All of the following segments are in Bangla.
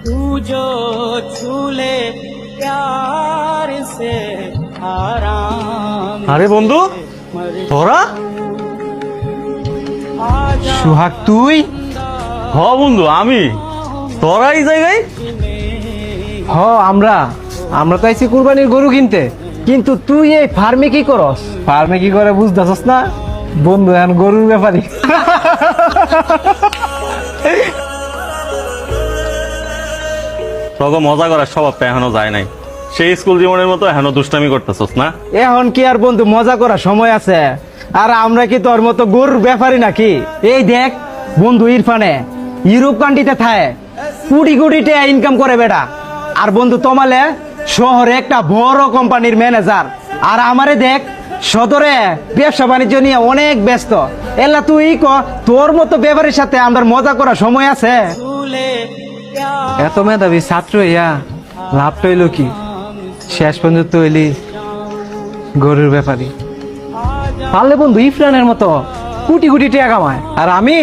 तू जो छूले प्यार से आराम আরে বন্ধু তোরা সোহাগ তুই? হ বন্ধু আমি তোরা এই জায়গায় হ আমরা তো আইছি কুরবানির গরু কিনতে, কিন্তু তুই এই ফার্মে কি করস? ফার্মে কি করে বুঝতেছস না বন্ধু, এখন গরুর ব্যাপারই। তোকে মজা করার স্বভাবটা এখনো যায় নাই। সেই স্কুল জীবনের মতো এখনো দুষ্টামি করতেছস না? এখন কি আর বন্ধু মজা করার সময় আছে? আর আমরা কি তোর মতো গরুর ব্যাপারই নাকি? এই দেখ বন্ধু, ইরফানে ইউরোপ কান্ট্রিতে থাকে, কোটি কোটি টাকা ইনকাম করে বেটা। আর বন্ধু তোমালে শহরে একটা বড় কোম্পানির ম্যানেজার, আর আমারে দেখ সদরে ব্যবসা বাণিজ্য নিয়ে অনেক ব্যস্ত। এলা তুই ক তোর মতো ব্যাপারের সাথে আমরা মজা করার সময় আছে? এত মেধাবী ছাত্র ইয়া লাভটা হইল কি? শেষ পর্যন্ত হইলি গরুর ব্যাপারী। পারলে বন্ধু ইফরানের মতো কোটি কোটি টাকা কামায়, আর আমি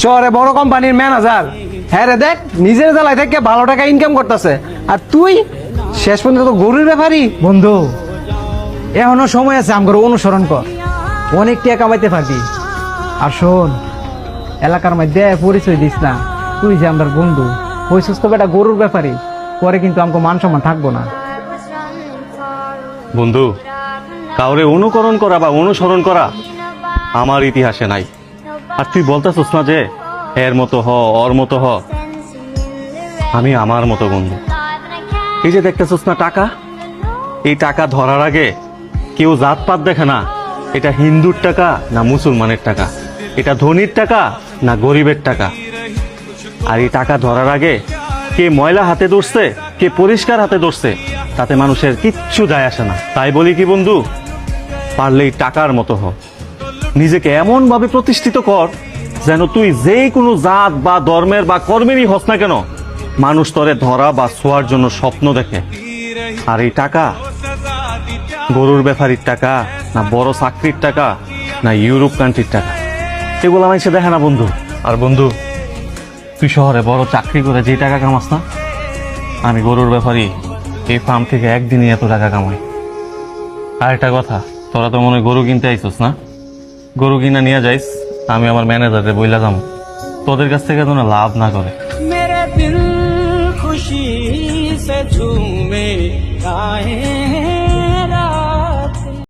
শহরে বড় কোম্পানির ম্যানেজার। হ্যাঁ রে দেখ, নিজের জেলায় থেকে ভালো টাকা ইনকাম করতেছে, আর তুই শেষ পর্যন্ত তো গরুর ব্যাপারী। বন্ধু এখনো সময় আছে, আমগর অনুসরণ কর, অনেক টাকা কামাইতে পারবি। আর শোন, এলাকার মধ্যে পরিচয় দিস না তুই যে আমার বন্ধু। ওই সুস্থ বেটা গরুর ব্যাপারী, পরে কিন্তু আমাকে মান সম্মান থাকবো না। বন্ধু কাউরে অনুকরণ করা বা অনুসরণ করা আমার ইতিহাসে নাই। আর তুই বলতেছস না যে এর মতো হ ওর মতো হ, আমি আমার মতো বন্ধু। এই যে দেখতেছস না টাকা, এই টাকা ধরার আগে কেউ জাতপাত দেখে না এটা হিন্দুর টাকা না মুসলমানের টাকা, এটা ধনীর টাকা না গরিবের টাকা। আর এই টাকা ধরার আগে কে ময়লা হাতে ধরছে কে পরিষ্কার হাতে ধরছে তাতে মানুষের কিচ্ছু যায় আসে না। তাই বলি কি বন্ধু, পারলেই টাকার মতো হ, নিজেকে এমন ভাবে প্রতিষ্ঠিত কর যেন তুই যেই কোনো জাত বা ধর্মের বা কর্মেরই হস না কেন, মানুষ তরে ধরা বা ছোঁয়ার জন্য স্বপ্ন দেখে। আর এই টাকা গরুর ব্যাপারীর টাকা না বড় চাকরির টাকা না ইউরোপ কান্ট্রির টাকা, এগুলো মানুষে দেখে না বন্ধু। আর বন্ধু তুই শহরে বড় চাকরি করে যে টাকা কামাস না, আমি গরুর ব্যাপারী এই ফার্ম থেকে একদিনই এত টাকা কামাই। আর একটা কথা, তোরা তো মনে হয় গরু কিনতে আইসস না, গরু কিনা নিয়ে যাইস, আমি আমার ম্যানেজারে বইলা যাবো তোদের কাছ থেকে তো না লাভ না করে। मेरे दिल खुशी से झूमे गाए